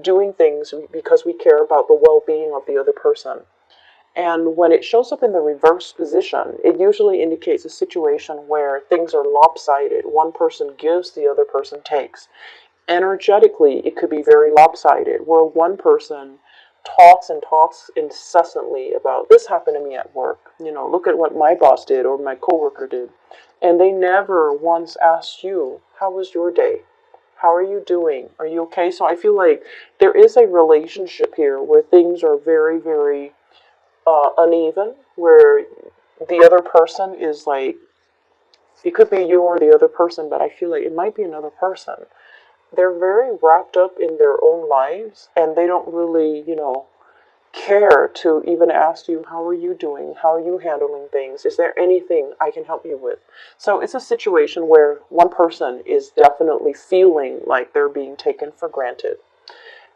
doing things because we care about the well-being of the other person. And when it shows up in the reverse position, it usually indicates a situation where things are lopsided. One person gives, the other person takes. Energetically, it could be very lopsided, where one person talks and talks incessantly about this happened to me at work. Look at what my boss did or my coworker did. And they never once asked you, how was your day? How are you doing? Are you okay? So I feel like there is a relationship here where things are very, very uneven, where the other person is like, it could be you or the other person, but I feel like it might be another person. They're very wrapped up in their own lives and they don't really, care to even ask you, how are you doing? How are you handling things? Is there anything I can help you with? So it's a situation where one person is definitely feeling like they're being taken for granted.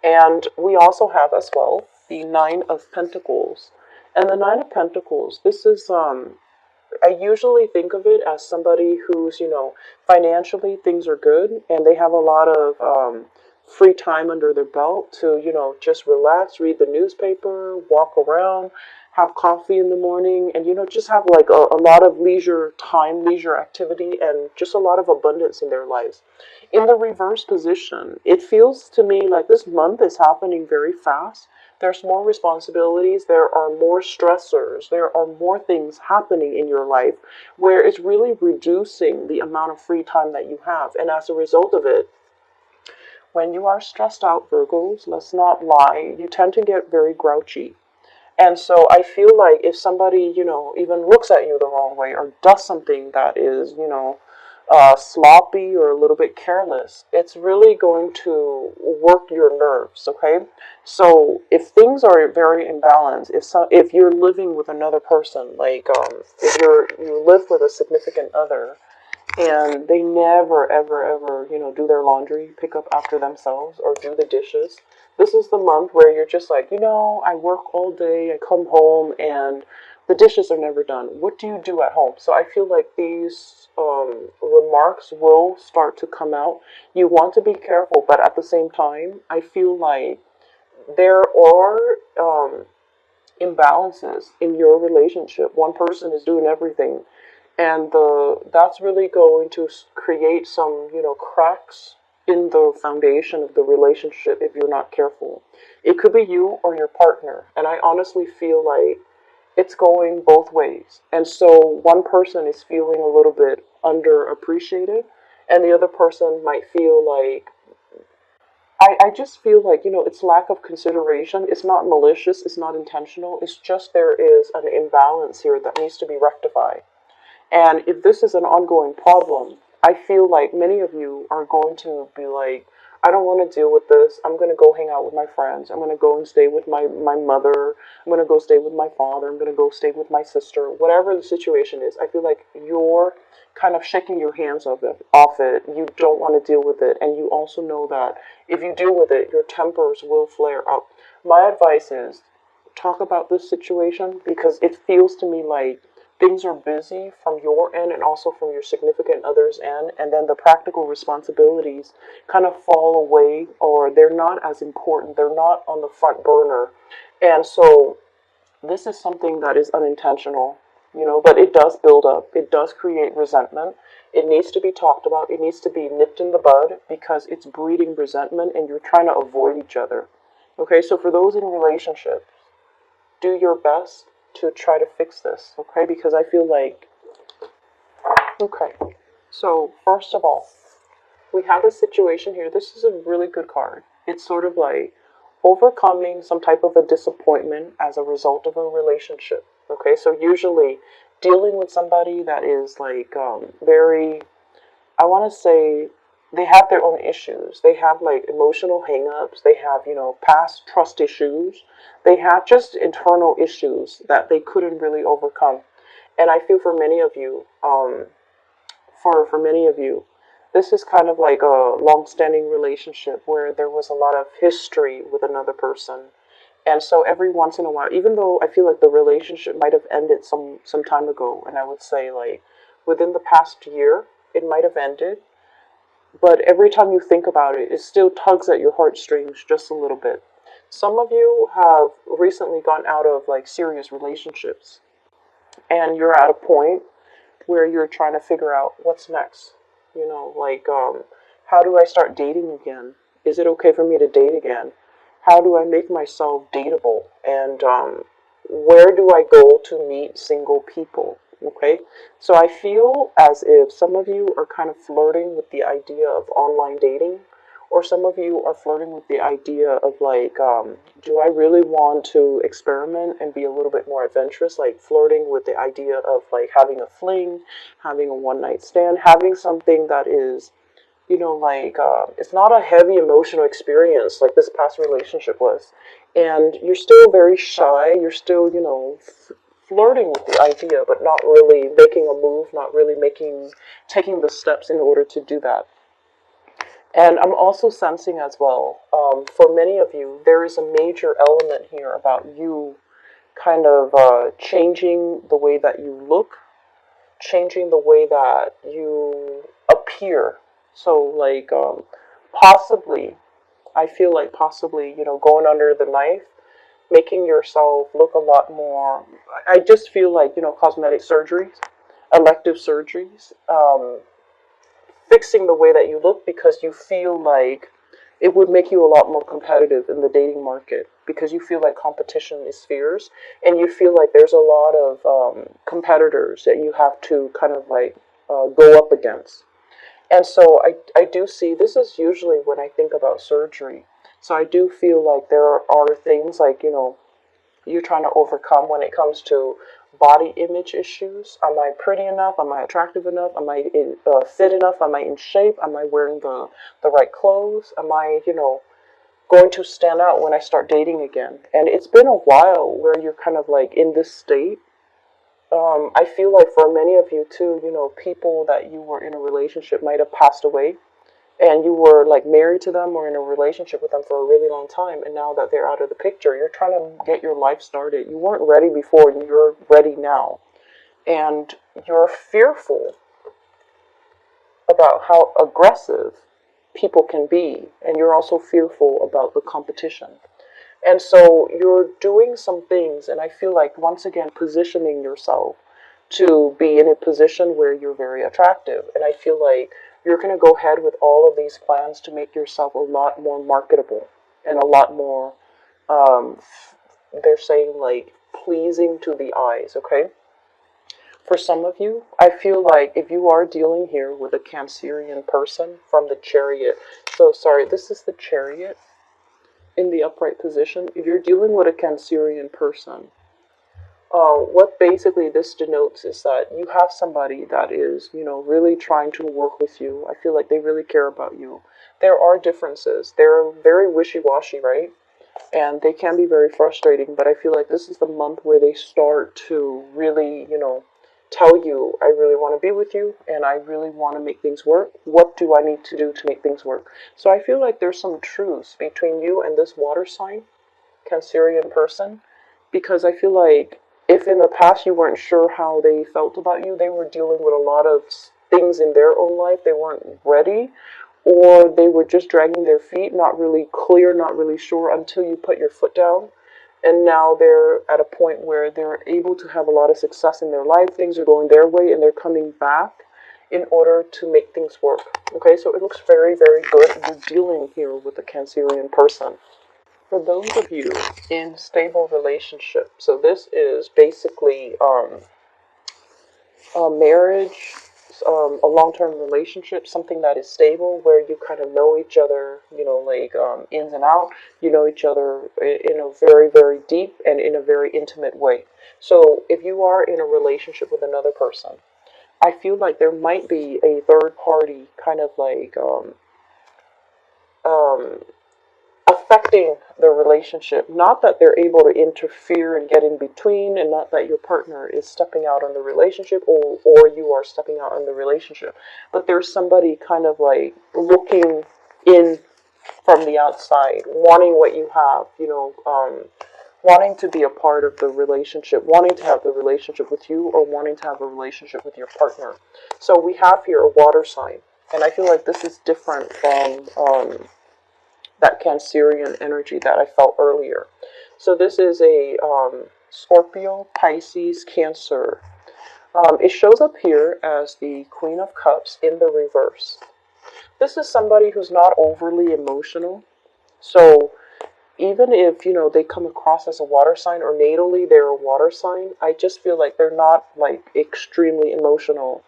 And we also have as well the Nine of Pentacles. And the Nine of Pentacles, this is I usually think of it as somebody who's, financially things are good and they have a lot of free time under their belt to, just relax, read the newspaper, walk around, have coffee in the morning, and, just have like a lot of leisure time, leisure activity, and just a lot of abundance in their lives. In the reverse position, it feels to me like this month is happening very fast. There's more responsibilities, there are more stressors, there are more things happening in your life where it's really reducing the amount of free time that you have. And as a result of it, when you are stressed out, Virgos, let's not lie, you tend to get very grouchy. And so I feel like if somebody, even looks at you the wrong way or does something that is, sloppy or a little bit careless, it's really going to work your nerves, okay? So if things are very imbalanced, if you're living with another person, like if you live with a significant other, and they never, ever, ever, do their laundry, pick up after themselves, or do the dishes. This is the month where you're just like, I work all day, I come home, and the dishes are never done. What do you do at home? So I feel like these remarks will start to come out. You want to be careful, but at the same time, I feel like there are imbalances in your relationship. One person is doing everything, and that's really going to create some cracks in the foundation of the relationship if you're not careful. It could be you or your partner, and I honestly feel like it's going both ways. And so one person is feeling a little bit underappreciated, and the other person might feel like, I just feel like, it's lack of consideration. It's not malicious, it's not intentional, it's just there is an imbalance here that needs to be rectified. And if this is an ongoing problem, I feel like many of you are going to be like, I don't want to deal with this. I'm going to go hang out with my friends. I'm going to go and stay with my mother. I'm going to go stay with my father. I'm going to go stay with my sister. Whatever the situation is, I feel like you're kind of shaking your hands off it. You don't want to deal with it. And you also know that if you deal with it, your tempers will flare up. My advice is talk about this situation because it feels to me like things are busy from your end and also from your significant other's end, and then the practical responsibilities kind of fall away or they're not as important, they're not on the front burner. And so this is something that is unintentional, but it does build up, it does create resentment. It needs to be talked about, it needs to be nipped in the bud because it's breeding resentment and you're trying to avoid each other. Okay, so for those in relationships, do your best to try to fix this, okay? Because I feel like, okay, so first of all, we have a situation here. This is a really good card. It's sort of like overcoming some type of a disappointment as a result of a relationship, okay? So usually dealing with somebody that is like very, I want to say, they have their own issues. They have like emotional hangups. They have, past trust issues. They have just internal issues that they couldn't really overcome. And I feel for many of you, for many of you, this is kind of like a long-standing relationship where there was a lot of history with another person. And so every once in a while, even though I feel like the relationship might have ended some time ago, and I would say like within the past year, it might have ended. but every time you think about it, it still tugs at your heartstrings just a little bit. Some of you have recently gone out of like serious relationships, and you're at a point where you're trying to figure out what's next. You know, like, how do I start dating again? Is it okay for me to date again? How do I make myself dateable? And where do I go to meet single people? Okay, so I feel as if some of you are kind of flirting with the idea of online dating, or some of you are flirting with the idea of like, do I really want to experiment and be a little bit more adventurous? Like flirting with the idea of like having a fling, having a one night stand, having something that is, you know, like, it's not a heavy emotional experience like this past relationship was. And you're still very shy, you're still, you know, flirting with the idea, but not really making a move, not really taking the steps in order to do that. And I'm also sensing as well, for many of you, there is a major element here about you kind of changing the way that you look, changing the way that you appear. So, like, possibly, I feel like possibly, you know, going under the knife, making yourself look a lot more. I just feel like, you know, cosmetic surgeries, elective surgeries, fixing the way that you look because you feel like it would make you a lot more competitive in the dating market because you feel like competition is fierce and you feel like there's a lot of competitors that you have to kind of like go up against. And so I do see this is usually when I think about surgery. So I do feel like there are things like, you know, you're trying to overcome when it comes to body image issues. Am I pretty enough? Am I attractive enough? Am I fit enough? Am I in shape? Am I wearing the right clothes? Am I, you know, going to stand out when I start dating again? And it's been a while where you're kind of like in this state. I feel like for many of you too, you know, people that you were in a relationship might have passed away and you were like married to them or in a relationship with them for a really long time, and now that they're out of the picture, you're trying to get your life started. You weren't ready before, and you're ready now, and you're fearful about how aggressive people can be, and you're also fearful about the competition. And so you're doing some things, and I feel like once again positioning yourself to be in a position where you're very attractive. And I feel like you're going to go ahead with all of these plans to make yourself a lot more marketable and a lot more, um, they're saying like pleasing to the eyes, okay? For some of you, I feel like if you are dealing here with a Cancerian person from the Chariot, so sorry, this is the Chariot in the upright position. If you're dealing with a Cancerian person, what basically this denotes is that you have somebody that is, you know, really trying to work with you. I feel like they really care about you. There are differences. They're very wishy-washy, right? And they can be very frustrating, but I feel like this is the month where they start to really, you know, tell you, I really want to be with you and I really want to make things work. What do I need to do to make things work? So I feel like there's some truce between you and this water sign, Cancerian person, because I feel like if in the past you weren't sure how they felt about you, they were dealing with a lot of things in their own life, they weren't ready, or they were just dragging their feet, not really clear, not really sure until you put your foot down. And now they're at a point where they're able to have a lot of success in their life. Things are going their way and they're coming back in order to make things work. Okay, so it looks very, very good. You're dealing here with a Cancerian person. For those of you in stable relationship, so this is basically a marriage, a long-term relationship, something that is stable, where you kind of know each other, you know, like ins and out. You know each other in a very, very deep and in a very intimate way. So if you are in a relationship with another person, I feel like there might be a third party kind of like um, affecting the relationship. Not that they're able to interfere and get in between, and not that your partner is stepping out on the relationship or you are stepping out on the relationship, but there's somebody kind of like looking in from the outside, wanting what you have, you know, wanting to be a part of the relationship, wanting to have the relationship with you, or wanting to have a relationship with your partner. So we have here a water sign. And I feel like this is different from that Cancerian energy that I felt earlier. So this is a Scorpio, Pisces, Cancer. It shows up here as the Queen of Cups in the reverse. This is somebody who's not overly emotional. So even if, they come across as a water sign or natally they're a water sign, I just feel like they're not like extremely emotional.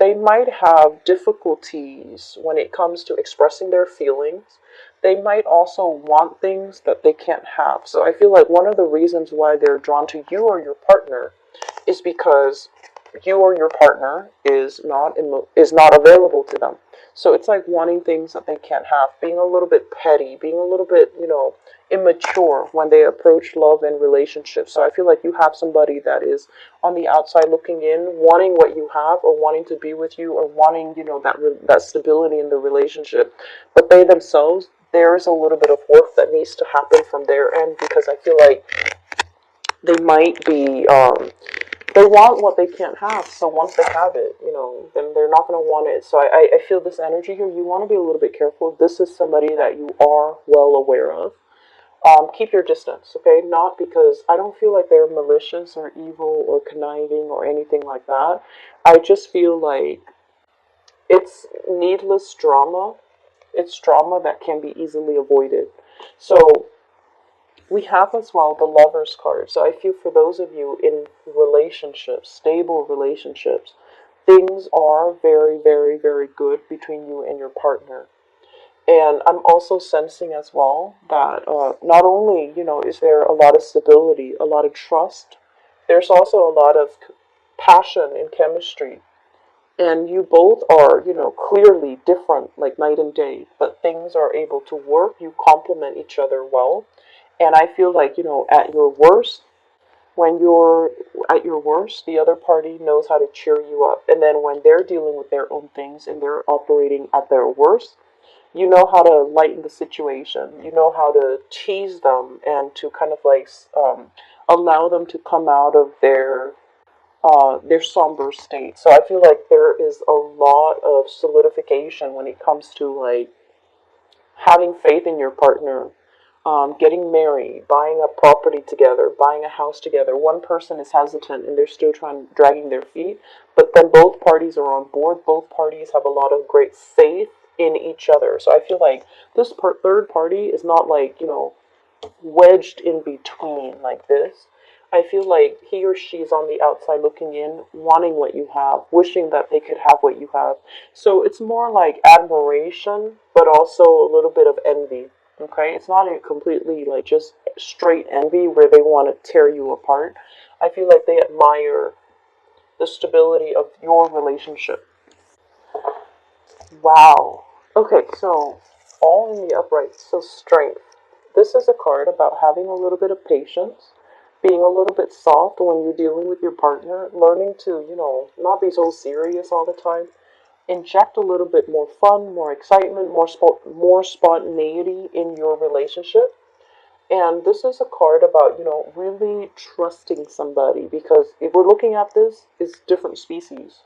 They might have difficulties when it comes to expressing their feelings. They might also want things that they can't have. So I feel like one of the reasons why they're drawn to you or your partner is because you or your partner is not available to them. So it's like wanting things that they can't have, being a little bit petty, being a little bit, immature when they approach love and relationships. So I feel like you have somebody that is on the outside looking in, wanting what you have, or wanting to be with you, or wanting, that stability in the relationship. But they themselves, there is a little bit of work that needs to happen from their end, because I feel like they might be they want what they can't have. So once they have it, then they're not going to want it. So I feel this energy here. You want to be a little bit careful. This is somebody that you are well aware of. Keep your distance, okay? Not because I don't feel like they're malicious or evil or conniving or anything like that. I just feel like it's needless drama. It's drama that can be easily avoided. So we have as well the Lovers card. So I feel for those of you in relationships, stable relationships, things are very, very, very good between you and your partner. And I'm also sensing as well that not only, is there a lot of stability, a lot of trust, there's also a lot of passion and chemistry. And you both are, clearly different, like night and day, but things are able to work. You complement each other well. And I feel like, at your worst, when you're at your worst, the other party knows how to cheer you up. And then when they're dealing with their own things and they're operating at their worst, you know how to lighten the situation. You know how to tease them and to kind of like allow them to come out of their somber state. So I feel like there is a lot of solidification when it comes to like having faith in your partner, getting married, buying a property together, buying a house together. One person is hesitant and they're still dragging their feet, but then both parties are on board. Both parties have a lot of great faith in each other. So I feel like this third party is not like, wedged in between like this. I feel like he or she is on the outside looking in, wanting what you have, wishing that they could have what you have. So it's more like admiration, but also a little bit of envy. Okay, it's not a completely like just straight envy where they want to tear you apart. I feel like they admire the stability of your relationship. Wow. Okay, so all in the upright. So strength. This is a card about having a little bit of patience, being a little bit soft when you're dealing with your partner, learning to, not be so serious all the time. Inject a little bit more fun, more excitement, more spontaneity in your relationship. And this is a card about, really trusting somebody, because if we're looking at this, it's different species.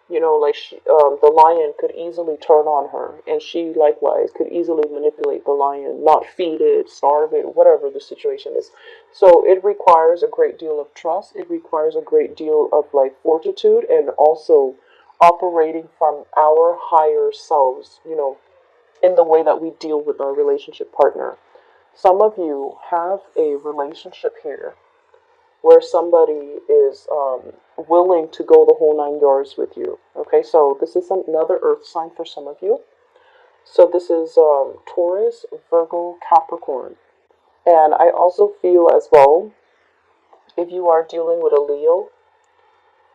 Like the lion could easily turn on her, and she likewise could easily manipulate the lion, not feed it, starve it, whatever the situation is. So it requires a great deal of trust. It requires a great deal of like fortitude, and also operating from our higher selves, in the way that we deal with our relationship partner. Some of you have a relationship here where somebody is willing to go the whole 9 yards with you. Okay, so this is another earth sign for some of you. So this is Taurus, Virgo, Capricorn. And I also feel as well, if you are dealing with a Leo,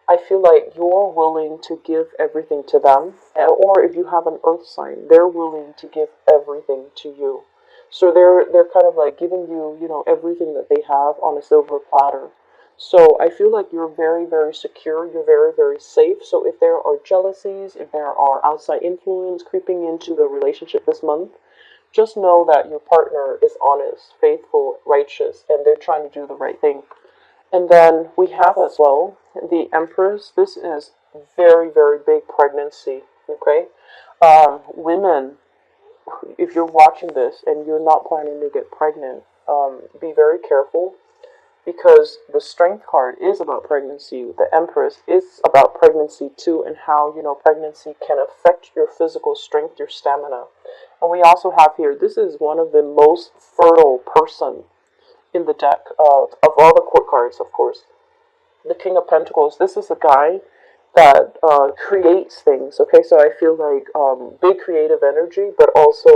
I feel like you're willing to give everything to them. Or if you have an earth sign, they're willing to give everything to you. So they're kind of like giving you, everything that they have on a silver platter. So I feel like you're very, very secure. You're very, very safe. So if there are jealousies, if there are outside influence creeping into the relationship this month, just know that your partner is honest, faithful, righteous, and they're trying to do the right thing. And then we have as well the Empress. This is very, very big pregnancy. Okay? Women, if you're watching this and you're not planning to get pregnant, be very careful because the strength card is about pregnancy. The Empress is about pregnancy too, and how, pregnancy can affect your physical strength, your stamina. And we also have here, this is one of the most fertile person in the deck of all the court cards, of course. The King of Pentacles, this is a guy that creates things, okay? So I feel like big creative energy, but also